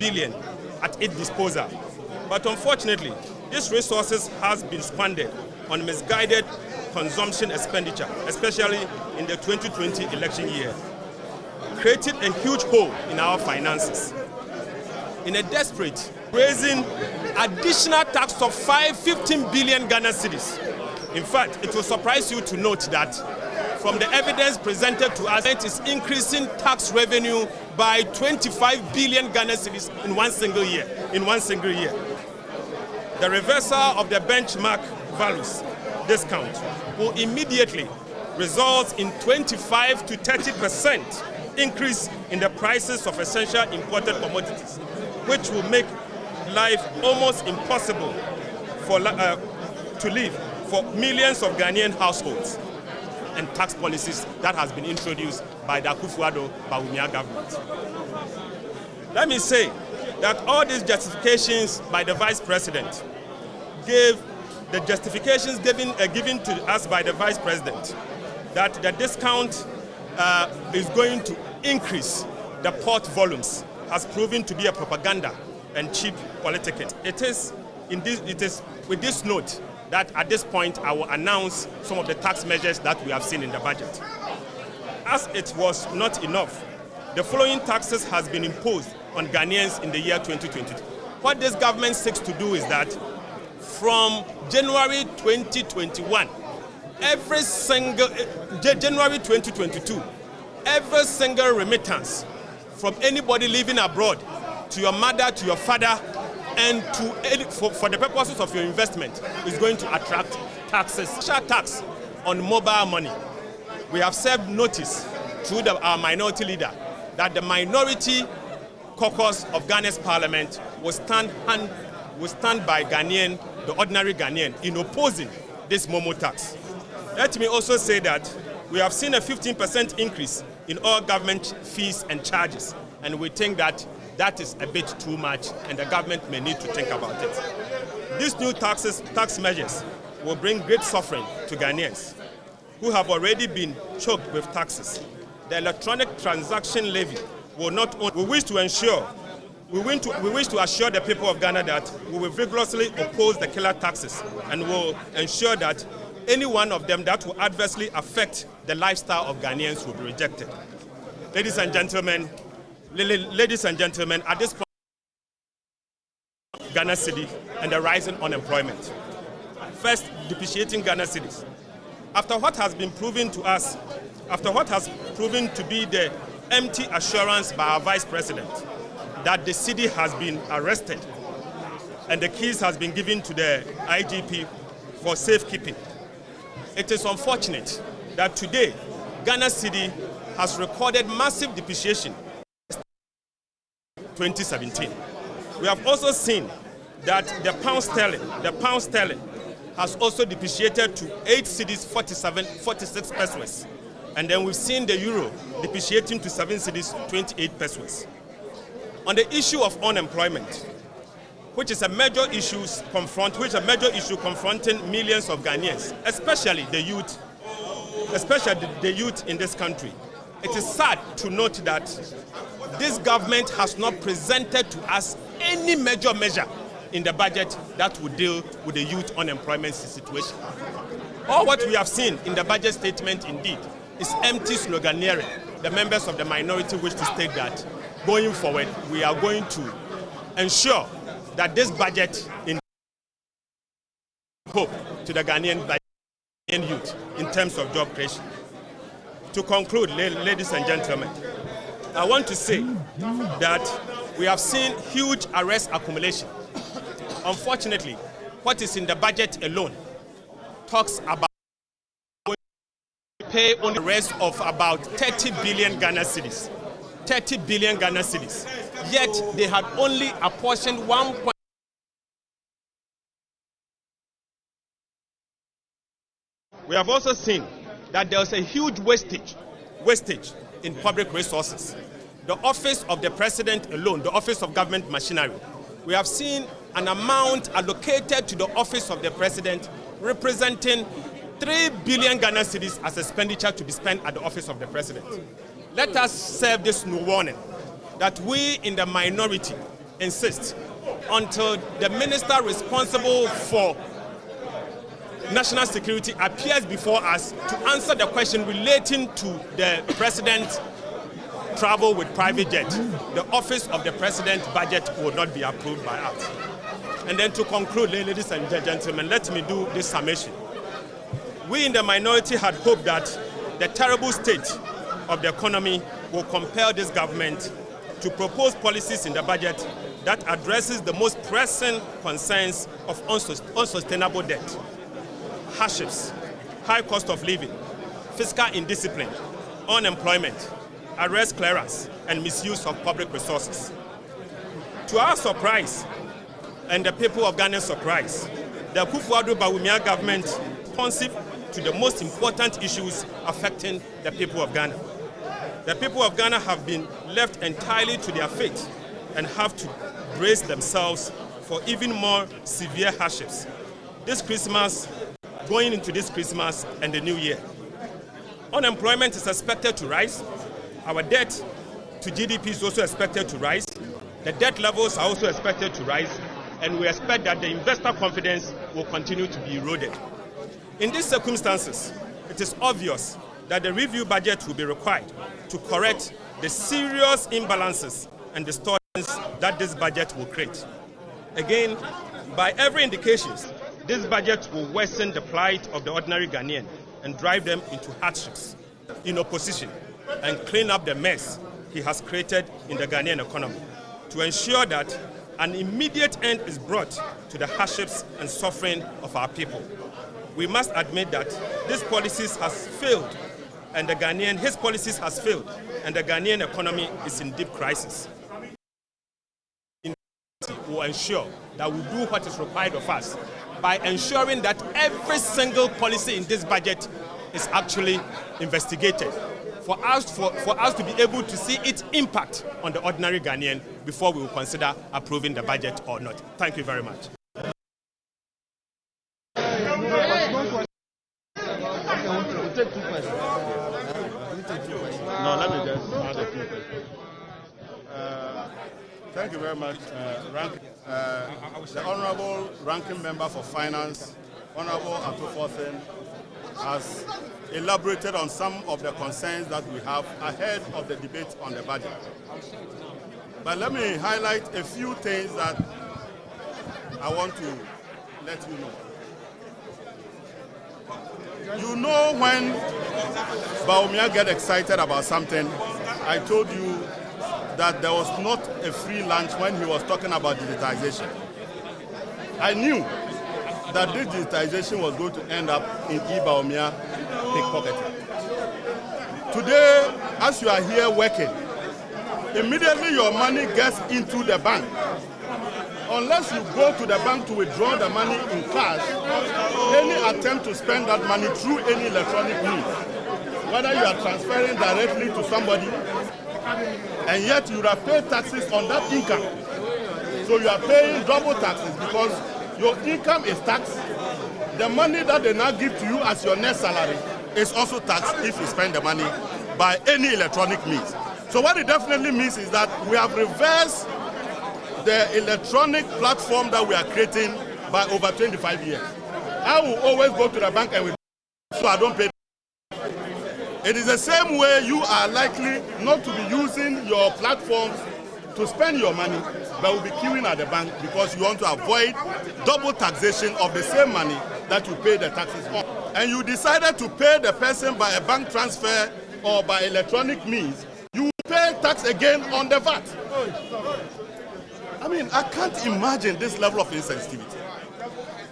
billion at its disposal. But unfortunately, these resources has been squandered on misguided consumption expenditure, especially in the 2020 election year, creating a huge hole in our finances. In a desperate, raising additional tax of 15 billion Ghana cedis. In fact, it will surprise you to note that from the evidence presented to us, it is increasing tax revenue by 25 billion Ghana cedis in one single year. The reversal of the benchmark values discount will immediately result in 25 to 30% increase in the prices of essential imported commodities, which will make life almost impossible to live for millions of Ghanaian households, and tax policies that has been introduced by the Akufo-Addo-Bawumia government. Let me say that all these justifications by the Vice President gave the justifications given to us by the Vice President that the discount is going to increase the port volumes has proven to be a propaganda and cheap politicking. It is with this note that at this point I will announce some of the tax measures that we have seen in the budget. As it was not enough, the following taxes has been imposed on Ghanaians in the year 2022. What this government seeks to do is that from January 2021, January 2022, every single remittance from anybody living abroad to your mother, to your father, and for the purposes of your investment is going to attract taxes. Special tax on mobile money. We have served notice through our minority leader that the minority caucus of Ghana's parliament will stand by Ghanaian, the ordinary Ghanaian, in opposing this Momo tax. Let me also say that we have seen a 15% increase in all government fees and charges, and we think that that is a bit too much, and the government may need to think about it. These new tax measures will bring great suffering to Ghanaians who have already been choked with taxes. The electronic transaction levy will not only, we wish to assure the people of Ghana that we will vigorously oppose the killer taxes and will ensure that any one of them that will adversely affect the lifestyle of Ghanaians will be rejected. Ladies and gentlemen, at this point, Ghana cedi and the rising unemployment. First, depreciating Ghana cedis. After what has been proven to us, after what has proven to be the empty assurance by our Vice President that the cedi has been arrested and the keys has been given to the IGP for safekeeping, it is unfortunate that today Ghana cedi has recorded massive depreciation. 2017. We have also seen that the pound sterling has also depreciated to 8 cedis 46 pesos. And then we've seen the euro depreciating to 7 cedis 28 pesos. On the issue of unemployment, which is a major issue confronting millions of Ghanaians, especially the youth in this country, it is sad to note that this government has not presented to us any major measure in the budget that would deal with the youth unemployment situation. All what we have seen in the budget statement indeed is empty sloganeering. The members of the minority wish to state that going forward we are going to ensure that this budget in hope to the Ghanaian youth in terms of job creation. To conclude, ladies and gentlemen, I want to say that we have seen huge arrest accumulation. Unfortunately, what is in the budget alone talks about pay on the rest of about 30 billion Ghana cedis. 30 billion Ghana cedis. Yet they had only apportioned 1. We have also seen that there was a huge wastage in public resources. The office of the president alone, the office of government machinery, we have seen an amount allocated to the office of the president representing 3 billion Ghana cedis as expenditure to be spent at the office of the president. Let us serve this new warning that we in the minority insist until the minister responsible for national security appears before us to answer the question relating to the president's travel with private jet. The office of the president budget will not be approved by us. And then to conclude, ladies and gentlemen, let me do this summation. We in the minority had hoped that the terrible state of the economy will compel this government to propose policies in the budget that addresses the most pressing concerns of unsustainable debt, hardships, high cost of living, fiscal indiscipline, unemployment, arrest clearance, and misuse of public resources. To our surprise, and the people of Ghana's surprise, the Akufo-Addo-Bawumia government responsive to the most important issues affecting the people of Ghana. The people of Ghana have been left entirely to their fate and have to brace themselves for even more severe hardships this Christmas, going into this Christmas and the new year. Unemployment is expected to rise. Our debt to GDP is also expected to rise. The debt levels are also expected to rise, and we expect that the investor confidence will continue to be eroded. In these circumstances, it is obvious that the review budget will be required to correct the serious imbalances and distortions that this budget will create. Again, by every indication, this budget will worsen the plight of the ordinary Ghanaian and drive them into hardships in opposition and clean up the mess he has created in the Ghanaian economy to ensure that an immediate end is brought to the hardships and suffering of our people. We must admit that these policies has failed, and his policies has failed, and the Ghanaian economy is in deep crisis. We will ensure that we do what is required of us by ensuring that every single policy in this budget is actually investigated for us to be able to see its impact on the ordinary Ghanaian before we will consider approving the budget or not. Thank you very much. No, let me just add a few questions. Thank you very much, the Honorable Ranking Member for Finance, Honorable Atufothen, has elaborated on some of the concerns that we have ahead of the debate on the budget. But let me highlight a few things that I want to let you know. You know, when Bawumia get excited about something, I told you that there was not a free lunch when he was talking about digitization. I knew that this digitization was going to end up in Bawumia pickpocketing. Today, as you are here working, immediately your money gets into the bank. Unless you go to the bank to withdraw the money in cash, any attempt to spend that money through any electronic means, whether you are transferring directly to somebody, and yet you have paid taxes on that income. So you are paying double taxes because your income is taxed. The money that they now give to you as your net salary is also taxed if you spend the money by any electronic means. So what it definitely means is that we have reversed the electronic platform that we are creating by over 25 years. I will always go to the bank and so I don't pay. It is the same way you are likely not to be using your platforms to spend your money, but will be queuing at the bank because you want to avoid double taxation of the same money that you pay the taxes on. And you decided to pay the person by a bank transfer or by electronic means, you will pay tax again on the VAT. I mean, I can't imagine this level of insensitivity.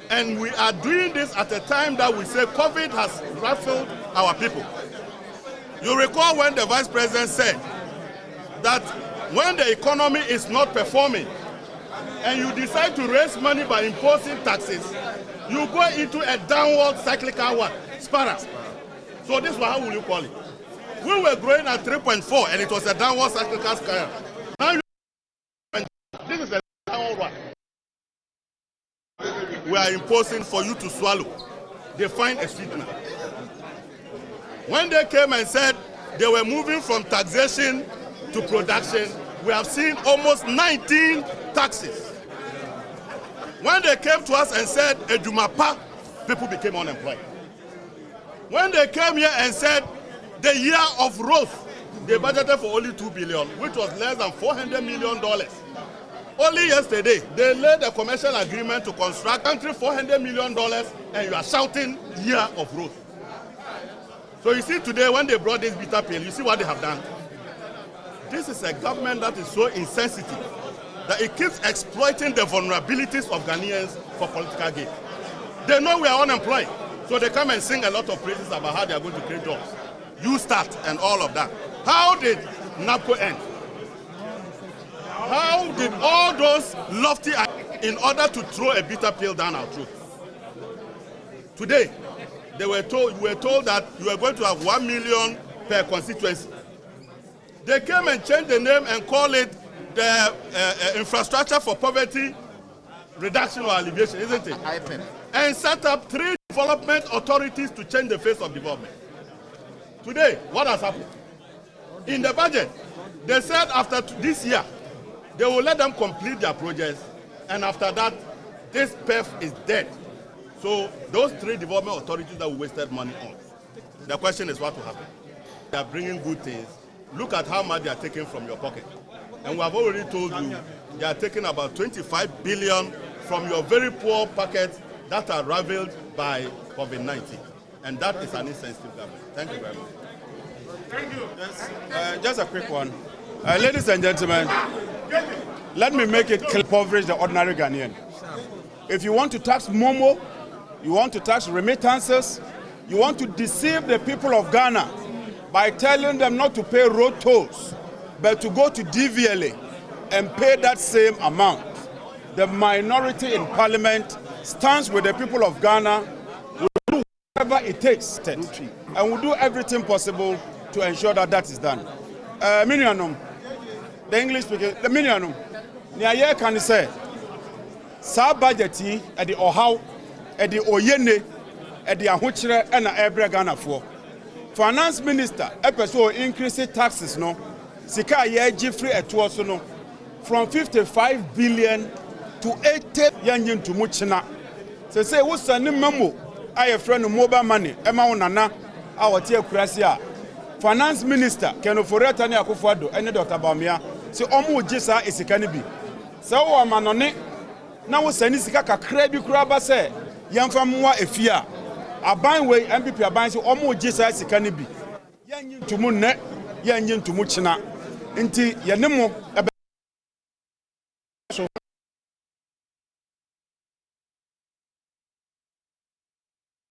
And we are doing this at a time that we say COVID has ruffled our people. You recall when the Vice President said that when the economy is not performing and you decide to raise money by imposing taxes, you go into a downward cyclical spiral. So this is how will you call it? We were growing at 3.4 and it was a downward cyclical spiral. Now this is a downward one. We are imposing for you to swallow. They find a sweetener. When they came and said they were moving from taxation to production, we have seen almost 19 taxes. When they came to us and said, Ejumapa, people became unemployed. When they came here and said, the year of rose, they budgeted for only 2 billion, which was less than $400 million. Only yesterday, they laid a commercial agreement to construct country $400 million, and you are shouting year of rose. So you see today, when they brought this bitter pill, you see what they have done. This is a government that is so insensitive that it keeps exploiting the vulnerabilities of Ghanaians for political gain. They know we are unemployed, so they come and sing a lot of praises about how they are going to create jobs. You start and all of that. How did NAPCO end? How did all those lofty in order to throw a bitter pill down our throat? Today, we were told that you were going to have 1 million per constituency. They came and changed the name and called it the Infrastructure for Poverty Reduction or Alleviation, isn't it? And set up 3 development authorities to change the face of development. Today, what has happened? In the budget, they said after this year, they will let them complete their projects, and after that, this PEF is dead. So those 3 development authorities that we wasted money on, the question is what will happen? They are bringing good things. Look at how much they are taking from your pocket. And we have already told you, they are taking about 25 billion from your very poor pockets that are raveled by COVID-19. And that is an insensitive government. Thank you very much. Thank you. Yes, just a quick one. Ladies and gentlemen, let me make it clear, impoverish the ordinary Ghanaian. If you want to tax Momo, you want to tax remittances, you want to deceive the people of Ghana by telling them not to pay road tolls, but to go to DVLA and pay that same amount. The minority in parliament stands with the people of Ghana, will do whatever it takes, and will do everything possible to ensure that that is done. Minianum, the English speaking, the Minianum, Niaye can say, Sa budgeti at the Ohau, at the Oyene, at the Ahuchre, and every Ghana for. Finance Minister, episode increase taxes, no, Sika ye Jeffrey at no, from 55 billion to 80 yen to Muchina. Say, what's the memo? I have friend of mobile money, Emma Nana, our Tia Krasia. Finance Minister, Ken Oforeta Akufo-Addo, any Dr. Bamia, say, Omu Jisa is a canibi. So, I'm on it. Now, we send this kakra bi kura ba say yemfa mwa efia aban we MPP aban say omo gisa sika ne bi yenyi ntumu ne yenyi ntumu china nti ye ne mo so